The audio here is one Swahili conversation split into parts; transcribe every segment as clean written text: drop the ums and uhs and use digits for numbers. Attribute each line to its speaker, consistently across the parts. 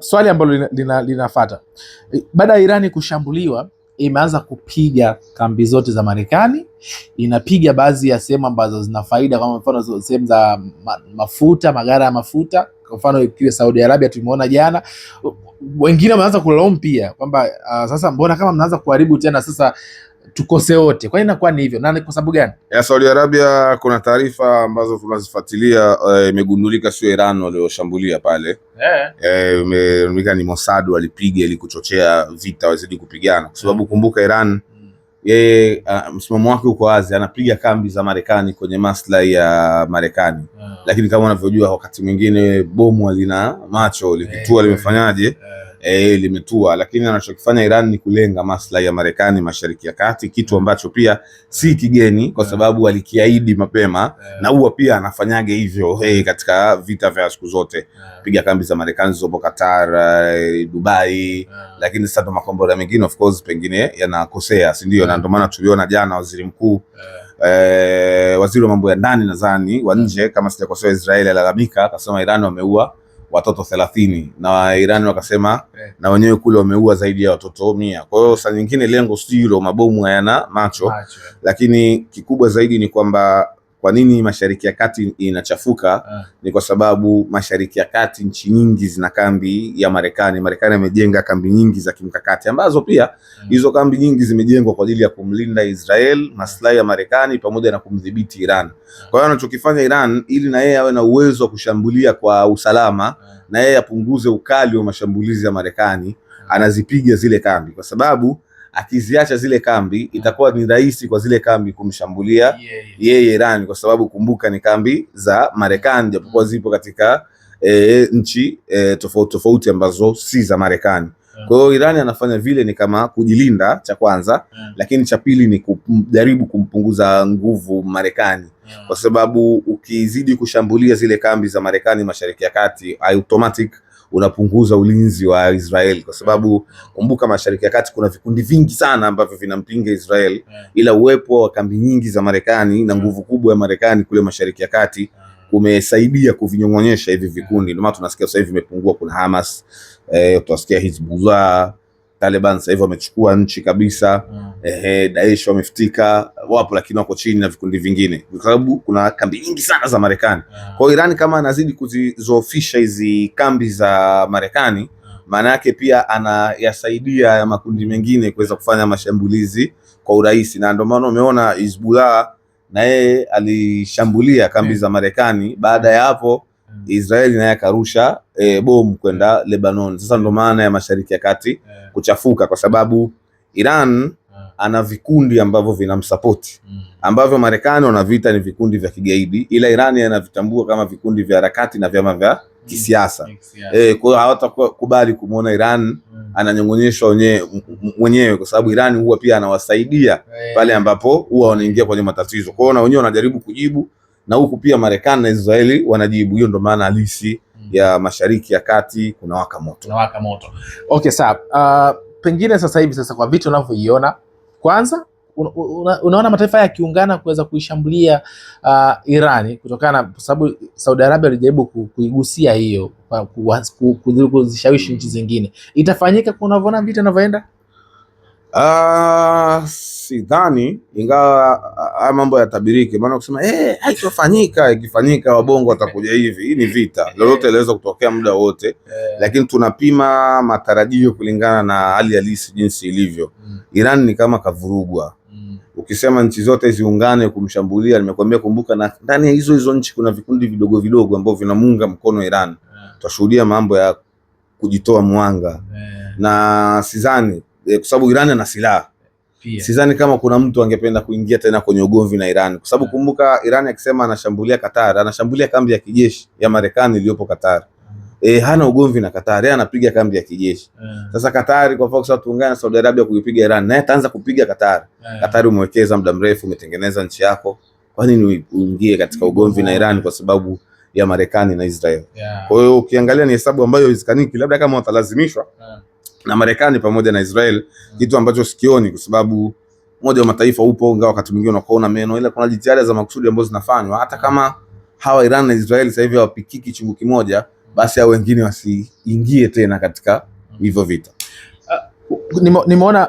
Speaker 1: Swali ambalo linafuata, baada ya Irani kushambuliwa, imeanza kupiga kambi zote za Marekani, inapiga baadhi ya sehemu ambazo zina faida, kama mfano sehemu za mafuta, magara ya mafuta, kwa mfano kile Saudi Arabia tumeona jana. Wengine wameanza kulaumu pia kwamba sasa mbona kama mnaanza kuharibu tena, sasa tukose wote. Kwa nini inakuwa ni hivyo? Na kwa sababu gani?
Speaker 2: Ya Saudi Arabia, kuna taarifa ambazo tunazifuatilia, imegundulika sio Iran walioshambulia pale. Imegundulika ni Mossad walipiga ili kuchochea vita wazidi kupigana, kwa sababu kumbuka Iran yeye msimamo wake uko wazi, anapiga kambi za Marekani kwenye maslahi ya Marekani. Lakini kama unavyojua wakati mwingine bomu lina macho, likitua limefanyaje? Limetua. Lakini anachokifanya Iran ni kulenga maslahi ya Marekani Mashariki ya Kati, kitu ambacho pia si kigeni kwa sababu alikiahidi mapema, na huwa pia anafanyaga hivyo katika vita vya siku zote. Piga kambi za Marekani zilizopo Qatar, Dubai, lakini sasa makombora mengine of course pengine yanakosea, si ndio? Na ndio maana tuliona jana waziri mkuu waziri wa mambo ya ndani nadhani wa nje kama sijakosea, Israeli alalamika akasema Iran wameua watoto 30 na Iran wakasema na wenyewe kule wameua zaidi ya watoto 100. Kwa hiyo saa nyingine lengo sio mabomu hayana macho. Lakini kikubwa zaidi ni kwamba kwa nini Mashariki ya Kati inachafuka? Ni kwa sababu Mashariki ya Kati nchi nyingi zina kambi ya Marekani. Marekani amejenga kambi nyingi za kimkakati ambazo pia hizo kambi nyingi zimejengwa kwa ajili ya kumlinda Israel, maslahi ya Marekani pamoja na kumdhibiti Iran. Kwa hiyo anachokifanya Iran ili na yeye awe na uwezo wa kushambulia kwa usalama, na yeye apunguze ukali wa mashambulizi ya Marekani, anazipiga zile kambi, kwa sababu akiziacha zile kambi itakuwa ni rahisi kwa zile kambi kumshambulia yeye Iran, kwa sababu kumbuka ni kambi za Marekani japokuwa zipo katika nchi tofauti tofauti ambazo si za Marekani. Kwa hiyo Iran anafanya vile ni kama kujilinda, cha kwanza, lakini cha pili ni kujaribu kumpunguza nguvu Marekani, kwa sababu ukizidi kushambulia zile kambi za Marekani Mashariki ya Kati, automatic unapunguza ulinzi wa Israel, kwa sababu kumbuka Mashariki ya Kati kuna vikundi vingi sana ambavyo vinampinga Israel, ila uwepo wa kambi nyingi za Marekani na nguvu kubwa ya Marekani kule Mashariki ya Kati kumesaidia kuvinyong'onyesha hivi vikundi. Ndio maana tunasikia sasa hivi vimepungua. Kuna Hamas, tutasikia Hezbollah, Taliban sasa hivi wamechukua nchi kabisa, Daesh wamefutika, wapo lakini wako chini na vikundi vingine, kwa sababu kuna kambi nyingi sana za Marekani. Kwa hiyo Iran kama anazidi kuzizofisha hizi kambi za Marekani, maana yake pia anayasaidia ya makundi mengine kuweza kufanya mashambulizi kwa urahisi, na ndio maana umeona Hezbollah na yeye alishambulia kambi za Marekani. Baada ya hapo Israeli naye akarusha bomu kwenda Lebanon. Sasa ndio maana ya Mashariki ya Kati kuchafuka, kwa sababu Iran ana vikundi ambavyo vinamsupport, ambavyo Marekani wanavita ni vikundi vya kigaidi, ila Iran anavitambua kama vikundi vya harakati na vyama vya kisiasa. Kwa hiyo hawatakubali kumuona Iran ananyong'onyeshwa mwenyewe, kwa sababu Iran huwa pia anawasaidia pale ambapo huwa wanaingia kwenye matatizo. Kwa hiyo na wenyewe wanajaribu kujibu, na huku pia Marekani na Israeli wanajibu. Hiyo ndio maana halisi ya Mashariki ya Kati kuna waka moto.
Speaker 1: Okay, sawa. Pengine sasa hivi kwa vitu unavyoiona, kwanza unaona mataifa yakiungana kuweza kuishambulia Irani, kutokana kwa sababu Saudi Arabia alijaribu kuigusia hiyo, kuzishawishi nchi zingine. Itafanyika kunavyoona vita vinavyoenda?
Speaker 2: Sidhani, ingawa mambo yatabiriki, maana kusema haitofanyika, ikifanyika wabongo watakuja hivi. Hii ni vita, lolote linaweza kutokea muda wote, lakini tunapima matarajio kulingana na hali halisi jinsi ilivyo. Iran ni kama kavurugwa. Ukisema nchi zote ziungane kumshambulia, nimekwambia kumbuka, na ndani ya hizo nchi kuna vikundi vidogo vidogo ambavyo vinamuunga mkono Iran. Tutashuhudia mambo ya kujitoa mwanga, na sidhani, kwa sababu Iran ana silaha. Sidhani kama kuna mtu angependa kuingia tena kwenye ugomvi na Iran, kwa sababu kumbuka Iran akisema anashambulia Qatar, anashambulia kambi ya kijeshi ya Marekani iliyopo Qatar. Hana ugomvi na Qatar, yeye anapiga kambi ya kijeshi. Sasa Qatar kwa sababu tuungane na Saudi Arabia kuipiga Iran, naye ataanza kupiga Qatar. Qatar umewekeza muda mrefu, umetengeneza nchi yako, kwa nini uingie katika ugomvi na Iran kwa sababu ya Marekani na Israel? Kwa hiyo ukiangalia ni hesabu ambayo haizikaniki, labda kama watalazimishwa na Marekani pamoja na Israel, kitu ambacho sikioni, kwa sababu moja wa mataifa upo, ingawa wakati mwingine unakoona meno, ila kuna jitihada za makusudi ambazo zinafanywa. Hata kama hawa Iran na Israel sasa hivi hawapikiki chungu kimoja, basi hao wengine wasiingie tena katika hivyo vita.
Speaker 1: Nimeona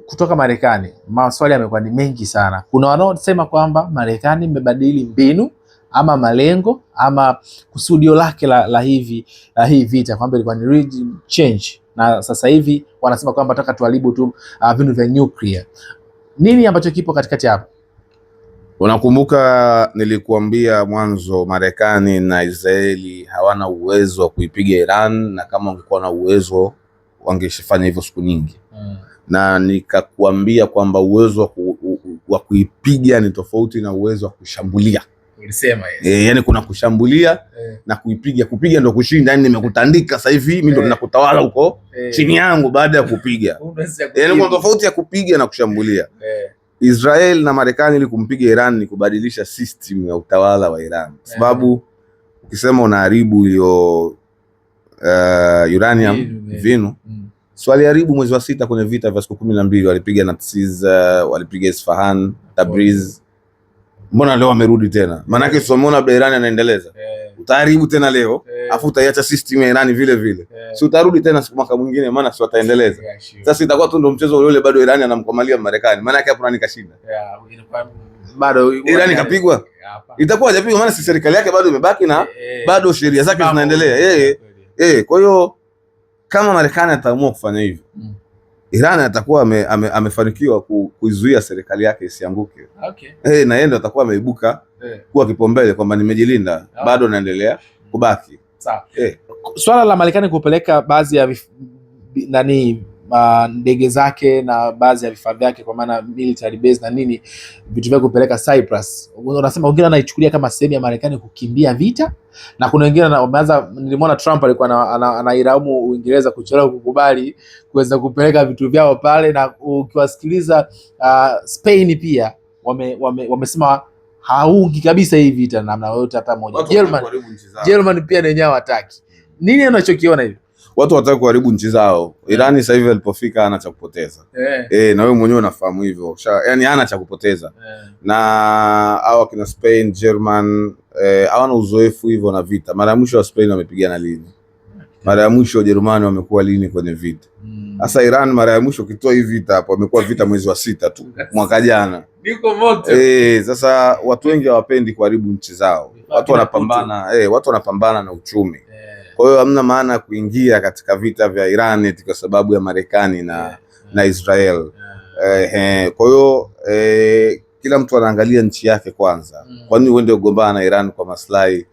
Speaker 1: kutoka Marekani maswali yamekuwa ni mengi sana. Kuna wanaosema kwamba Marekani imebadili mbinu ama malengo ama kusudio lake la hii vita, kwamba ilikuwa ni regime change, na sasa hivi wanasema kwamba nataka tuharibu tu vinu vya nuclear. Nini ambacho kipo katikati hapo?
Speaker 2: Unakumbuka nilikuambia mwanzo, Marekani na Israeli hawana uwezo wa kuipiga Iran, na kama wangekuwa na uwezo wangeshafanya hivyo siku nyingi. Na nikakuambia kwamba uwezo wa kuipiga ni tofauti na uwezo wa kushambulia.
Speaker 1: Ulisema yes.
Speaker 2: Yani kuna kushambulia na kuipiga. Kupiga ndo kushinda, yani nimekutandika sasa hivi mimi ndo ninakutawala huko chini yangu baada ya kupiga. Yani kuna tofauti ya kupiga na kushambulia. Israel na Marekani ili kumpiga Iran ni kubadilisha system ya utawala wa Iran, sababu ukisema unaharibu hiyo uranium vinu, swali haribu mwezi wa 6 kwenye vita vya siku 12 walipiga Nazis, walipiga Isfahan, Tabriz. Mbona leo wamerudi tena? Maana yake sio umeona Iran anaendeleza. Utaharibu tena leo, afu utaiacha system ya Iran vile vile. Si utarudi tena siku mwaka mwingine, maana si wataendeleza. Sasa itakuwa tu ndo mchezo ule bado Iran anamkomalia Marekani. Maana yake hapo nani kashinda?
Speaker 1: Bado
Speaker 2: Iran kapigwa. Itakuwa hajapigwa, maana si serikali yake bado imebaki na bado sheria zake zinaendelea. Kwa hiyo kama Marekani ataamua kufanya hivyo, Iran atakuwa amefanikiwa kuizuia serikali yake isianguke. Na yeye ndo atakuwa ameibuka kuwa kipaumbele kwamba nimejilinda, bado naendelea kubaki.
Speaker 1: Sawa. Swala la Marekani kupeleka baadhi ya ndege zake na baadhi ya vifaa vyake, kwa maana military base na nini, vitu vya kupeleka Cyprus, unasema wengine wanaichukulia kama sehemu ya Marekani kukimbia vita, na kuna wengine wameanza, nilimwona Trump alikuwa anailaumu Uingereza kuchelewa kukubali kuweza kupeleka vitu vyao pale, na ukiwasikiliza Spain pia wamesema haungi kabisa hii vita namna yote hata moja. German pia nenyewe hataki. Nini unachokiona hivi?
Speaker 2: Watu wataka kuharibu nchi zao. Irani sasa hivi alipofika hana cha kupoteza. Na wewe mwenyewe unafahamu hivyo. Yaani hana cha kupoteza. Na hao kina Spain, German hawana uzoefu hivyo na vita. Mara ya mwisho wa Spain wamepigana lini? Mara ya mwisho Wajerumani wamekuwa lini kwenye vita? Sasa Iran mara ya mwisho kitoa hii vita hapo wamekuwa vita mwezi wa 6 tu mwaka jana.
Speaker 1: Niko moto.
Speaker 2: Sasa watu wengi hawapendi kuharibu nchi zao. Watu wanapambana na uchumi. Kwa hiyo hamna maana ya kuingia katika vita vya Iran kwa sababu ya Marekani na Israel. Kwa hiyo kila mtu anaangalia nchi yake kwanza. Kwa nini uende ugombana na Iran kwa maslahi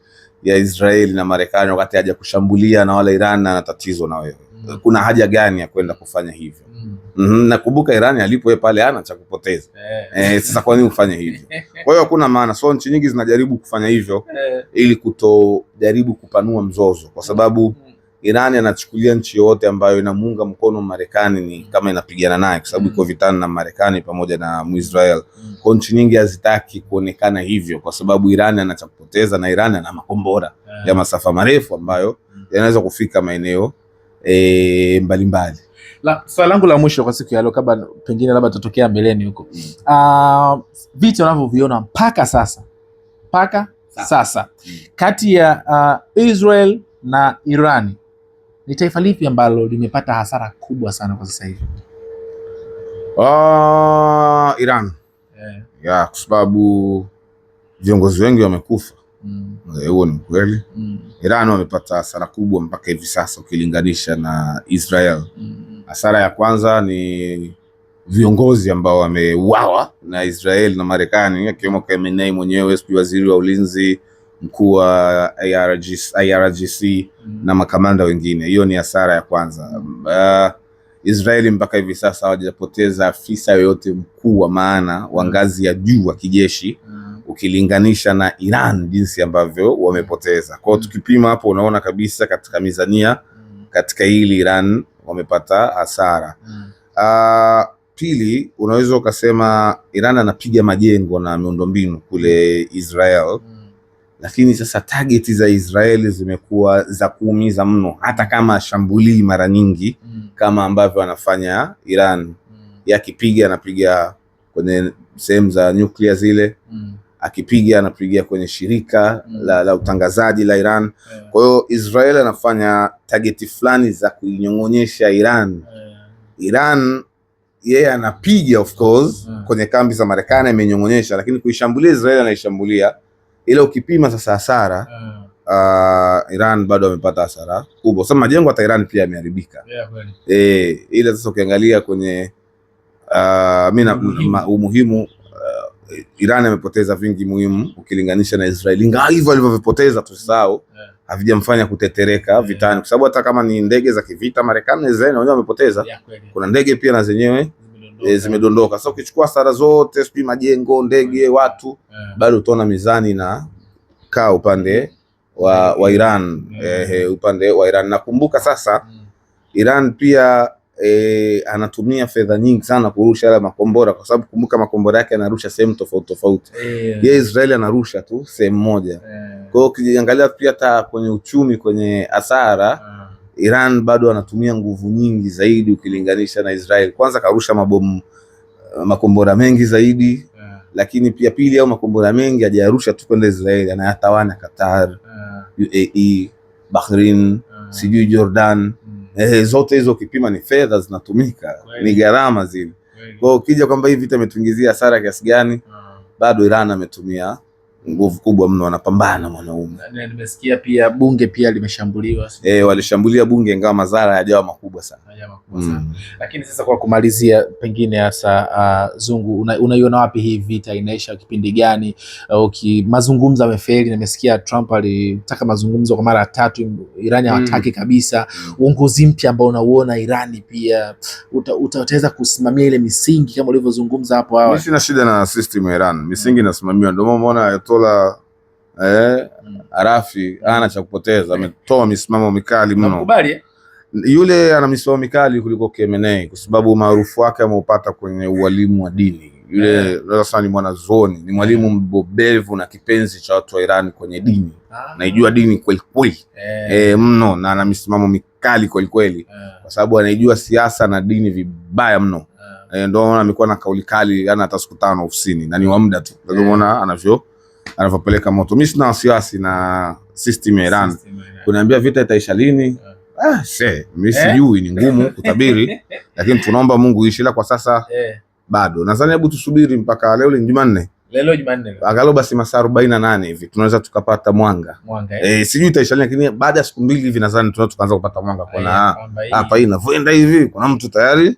Speaker 2: ya Israeli na Marekani wakati haja kushambulia na wala Iran ana tatizo na wewe? Kuna haja gani ya kwenda kufanya hivyo? Nakumbuka Iran alipo pale hana cha kupoteza. Sasa kwa nini ufanye hivyo? Kwa hiyo hakuna maana. So nchi nyingi zinajaribu kufanya hivyo ili kutojaribu kupanua mzozo, kwa sababu Iran anachukulia nchi yote ambayo inamuunga mkono Marekani ni kama inapigana naye, kwa sababu iko vitani na Marekani pamoja na Israel. Kwa nchi nyingi hazitaki kuonekana hivyo, kwa sababu Iran ana cha kupoteza, na Iran ana makombora ya masafa marefu ambayo yanaweza kufika maeneo mbalimbali.
Speaker 1: Swali langu la mwisho kwa siku ya leo, kabla pengine labda tutatokea mbeleni huko, vita unavyoviona mpaka sasa kati ya Israel na Iran, ni taifa lipi ambalo limepata hasara kubwa sana kwa sasa hivi?
Speaker 2: Iran. Kwa sababu viongozi wengi wamekufa. Huo ni kweli. Iran wamepata hasara kubwa mpaka hivi sasa ukilinganisha na Israel. Hasara ya kwanza ni viongozi ambao wameuawa na Israel na Marekani, akiwemo Khamenei mwenyewe, waziri wa ulinzi, mkuu wa IRGC na makamanda wengine. Hiyo ni hasara ya kwanza. Israeli mpaka hivi sasa hawajapoteza afisa yoyote mkuu wa maana wa ngazi ya juu wa kijeshi ukilinganisha na Iran jinsi ambavyo wamepoteza. Kwa hiyo tukipima hapo unaona kabisa katika mizania katika hili Iran wamepata hasara. Pili, unaweza ukasema Iran anapiga majengo na miundombinu kule Israel. Lakini sasa target za Israeli zimekuwa za kuumiza mno, hata kama shambulii mara nyingi kama ambavyo anafanya Iran. Yakipiga anapiga kwenye sehemu za nuclear zile, akipiga anapigia kwenye shirika la utangazaji la Iran. Kwa hiyo Israel anafanya target fulani za kuinyong'onyesha Iran. Iran yeye anapiga of course kwenye kambi za Marekani amenyong'onyesha, lakini kuishambulia Israel anaishambulia. Ile ukipima sasa hasara Iran bado amepata hasara kubwa. Sasa majengo hata Iran pia yameharibika. Ile sasa ukiangalia kwenye umuhimu Iran amepoteza vingi muhimu ukilinganisha na Israeli. Ingawa hivyo alivyopoteza tusahau havijamfanya kutetereka vitani, kwa sababu hata kama ni ndege za kivita Marekani na Israeli wenyewe wamepoteza. Kuna ndege pia na zenyewe zimedondoka. Sasa ukichukua hasara zote, sijui majengo, ndege, watu, bado utaona mizani na kaa upande wa Iran. Upande wa Iran nakumbuka sasa Iran pia anatumia fedha nyingi sana kurusha yale makombora, kwa sababu kumbuka makombora yake anarusha sehemu tofauti tofauti. Yeye Israeli anarusha tu sehemu moja. Kwa hiyo ukiangalia pia hata kwenye uchumi, kwenye hasara, Iran bado anatumia nguvu nyingi zaidi ukilinganisha na Israeli. Kwanza karusha makombora mengi zaidi, lakini pia pili au makombora mengi hajarusha tu kwenda Israeli, anayatawana Qatar, UAE, Bahrain, sijui Jordan. Zote hizo ukipima ni fedha zinatumika, ni gharama zile. Kwa hiyo ukija kwamba hii vita imetuingizia hasara kiasi gani, bado Iran ametumia nguvu kubwa mno, anapambana mwanaume.
Speaker 1: Nimesikia pia bunge pia limeshambuliwa.
Speaker 2: Walishambulia bunge, ingawa madhara hayajawa makubwa sana.
Speaker 1: Lakini sasa kwa kumalizia, pengine hasa Zungu, unaiona wapi hii vita, inaisha kipindi gani? Mazungumzo yamefeli. Nimesikia Trump alitaka mazungumzo kwa mara ya 3, Irani hawataki kabisa. Uongozi mpya ambao unauona Irani pia utaweza kusimamia ile misingi kama ulivyozungumza hapo awali?
Speaker 2: Mimi sina shida na system ya Iran, misingi inasimamiwa. Ndio maana Ayatollah Arafi ana cha kupoteza, ametoa misimamo mikali mno.
Speaker 1: Nakubali
Speaker 2: yule ana misimamo mikali kuliko Khamenei, kwa sababu maarufu wake ameupata kwenye ualimu wa dini. Yule sasa ni mwanazuoni, ni mwalimu mbobevu na kipenzi cha watu wa Iran kwenye dini. Anaijua dini kweli kweli mno, na ana misimamo mikali kweli kweli, kwa sababu anaijua siasa na dini vibaya mno. Ndio maana amekuwa na kauli kali, yana hata siku 5 ofisini, na ni wa muda tu. Ndio maana anavyopeleka moto. Mimi sina wasiwasi na system ya Iran. Kuniambia vita itaisha lini? Mimi sijui, ni ngumu kutabiri, lakini tunaomba Mungu ishi. Ila kwa sasa bado nadhani, hebu tusubiri mpaka leo ni Jumanne.
Speaker 1: Leo Jumanne.
Speaker 2: Angalau basi masaa 48 hivi tunaweza tukapata mwanga. Sijui itaisha, lakini baada ya siku 2 hivi nadhani tunaweza tukaanza kupata mwanga. Kuna hapa hii inavyoenda hivi, kuna mtu tayari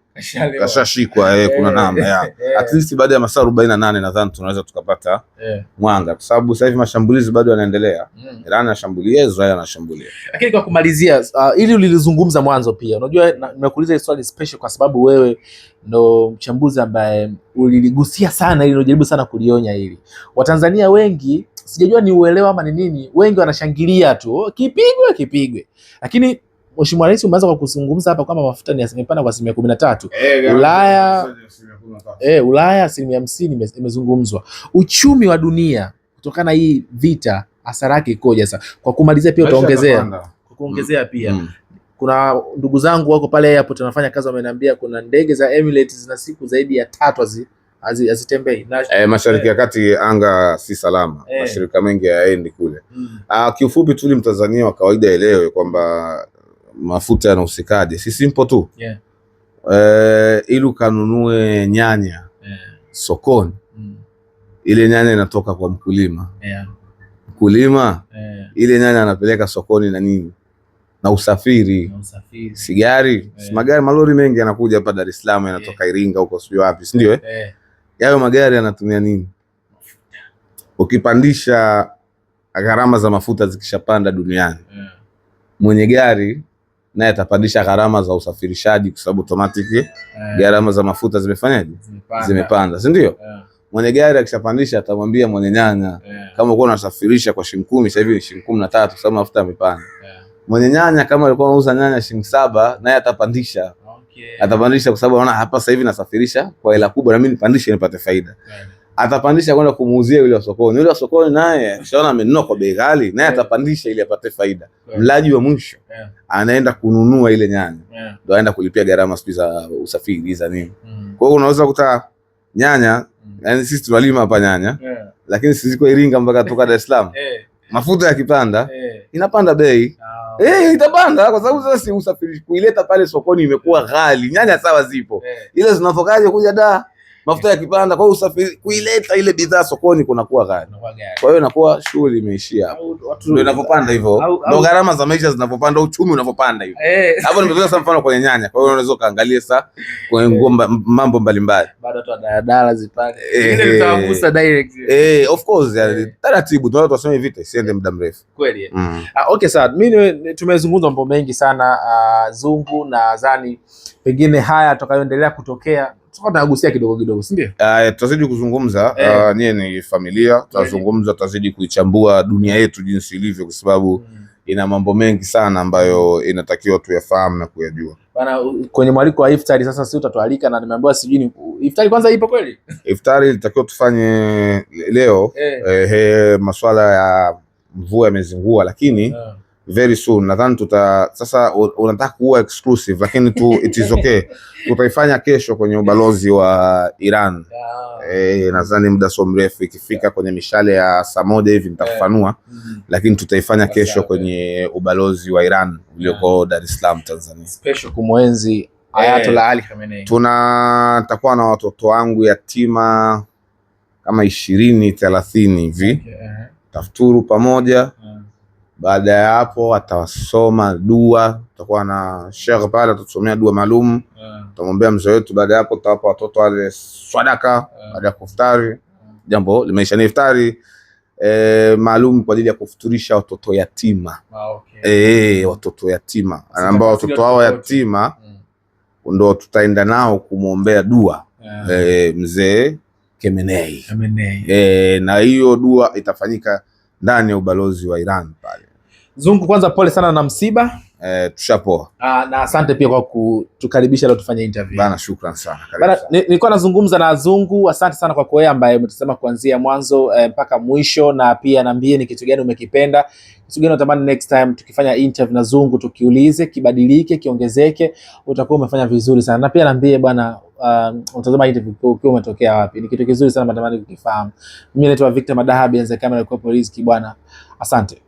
Speaker 2: kashashikwa, kuna namba at least baada ya masaa 48 nadhani tunaweza tukapata mwanga, kwa sababu sasa hivi mashambulizi bado yanaendelea. Iran anashambulia, Israel anashambulia. Lakini
Speaker 1: kwa kumalizia, ili ulilizungumza mwanzo pia, unajua nimekuuliza swali special kwa sababu wewe ndo mchambuzi ambaye uliligusia sana ili unajaribu sana kulionya hili. Watanzania wengi, sijajua ni uelewa ama ni nini, wengi wanashangilia tu kipigwe, lakini Mheshimiwa Rais umeanza kwa kuzungumza hapa kwamba mafuta yamepanda kwa 13%. Ulaya 50% imezungumzwa. Uchumi wa dunia kutokana hii vita, hasara yake ikoje sasa? Kwa kumalizia pia utaongezea pia kuna ndugu zangu wako pale airport wanafanya kazi, wameniambia kuna ndege za Emirates zina siku zaidi ya 3 hazitembei.
Speaker 2: Mashariki ya Kati anga si salama. Mashirika mengi hayaendi kule. Kiufupi tu Mtanzania wa kawaida elewe kwamba mafuta yanahusikaje. Si simple tu. Ili ukanunue nyanya sokoni, ile nyanya inatoka kwa mkulima. Mkulima ile nyanya anapeleka sokoni na nini? Na usafiri. Sigari, magari, malori mengi yanakuja hapa Dar es Salaam, yanatoka Iringa huko sio wapi, si ndio? Yayo magari yanatumia nini? Ukipandisha gharama za mafuta zikishapanda duniani, mwenye gari naye atapandisha gharama za usafirishaji, kwa sababu automatic gharama za mafuta zimepanda, si ndio? Mwenye gari akishapandisha atamwambia mwenye nyanya, kama uko unasafirisha kwa shilingi 10 sasa hivi ni shilingi 13 kwa sababu mafuta yamepanda. Mwenye nyanya kama alikuwa anauza nyanya shilingi 7, naye atapandisha. Atapandisha kwa sababu anaona hapa sasa hivi nasafirisha kwa hela kubwa, na mimi nipandishe nipate faida. Atapandisha kwenda kumuuzia yule wa sokoni. Yule wa sokoni naye akishaona amenunua kwa bei ghali, naye atapandisha ili apate faida. Mlaji wa mwisho anaenda kununua ile nyanya, ndio aenda kulipia gharama za usafiri za nini. Kwa hiyo unaweza kuta nyanya, yani sisi tunalima hapa nyanya, lakini sisi kwa Iringa mpaka toka Dar es Salaam mafuta yakipanda inapanda bei. Itapanda kwa sababu sasa si usafiri kuileta pale sokoni imekuwa ghali. Nyanya sawa zipo, ile zinatokaje kuja da mafuta yakipanda, kwa hiyo usafiri kuileta ile bidhaa sokoni kunakuwa ghali. Kwa hiyo inakuwa shughuli imeishia hapo, ndio inapopanda hivyo, ndio gharama za maisha zinapopanda, uchumi unapopanda hivyo. Hapo nimetoa sasa mfano kwenye nyanya. Kwa hiyo unaweza kaangalia sasa kwenye mambo mbalimbali,
Speaker 1: bado tu daladala zipande ile zitawagusa direct.
Speaker 2: Of course, taratibu tunataka tuseme vita isiende muda mrefu
Speaker 1: kweli. Okay sawa, mimi tumezungumza mambo mengi sana Zungu, na nadhani pengine haya tutakayoendelea kutokea tunagusia kidogo kidogo, si ndio?
Speaker 2: Tutazidi kuzungumza, nyie ni familia, tutazungumza, tutazidi kuichambua dunia yetu jinsi ilivyo, kwa sababu ina mambo mengi sana ambayo inatakiwa tuyafahamu na kuyajua.
Speaker 1: Bana, kwenye mwaliko wa iftari sasa si utatualika, na nimeambiwa sijui ni iftari kwanza ipo kweli? Iftari
Speaker 2: ilitakiwa tufanye leo, masuala ya mvua yamezingua, lakini very soon nadhani sasa unataka kuwa exclusive, lakini it is okay. Tutaifanya kesho kwenye ubalozi wa Iran. Nadhani muda so mrefu ikifika kwenye mishale ya saa 1 hivi nitakufanua, lakini tutaifanya kesho kwenye ubalozi wa Iran ulioko Dar es Salaam, Tanzania,
Speaker 1: special kumwenzi Ayatollah Ali Khamenei.
Speaker 2: Tutakuwa na watoto wangu yatima kama 20-30 hivi, tafuturu pamoja. Baada ya hapo atawasoma dua, tutakuwa na sheikh pale atatusomea dua maalum, tutamwombea mzee wetu. Baada ya hapo tutawapa watoto wale sadaka baada ya kufutari. Jambo limeisha, ni iftari maalum kwa ajili ya kufuturisha watoto yatima. Watoto yatima ambao watoto hao yatima ndio tutaenda nao kumwombea dua mzee Khamenei. Na hiyo dua itafanyika ndani ya ubalozi wa Iran pale.
Speaker 1: Zungu, kwanza pole sana na msiba.
Speaker 2: Tushapoa.
Speaker 1: Na asante pia kwa kutukaribisha leo tufanye interview.
Speaker 2: Bana, shukrani sana.
Speaker 1: Bana, nilikuwa nazungumza na Zungu. Asante sana kwa wewe ambaye umetusema kuanzia mwanzo mpaka mwisho, na pia niambie ni kitu gani umekipenda, kitu gani unatamani next time tukifanya interview na Zungu tukiulize, kibadilike, kiongezeke, utakuwa umefanya vizuri sana. Na pia niambie bwana, unatazama interview ukiwa umetokea wapi? Ni kitu kizuri sana natamani kukifahamu. Mimi naitwa Victor Madaha, Benza Kamera kwa Riziki bwana. Asante.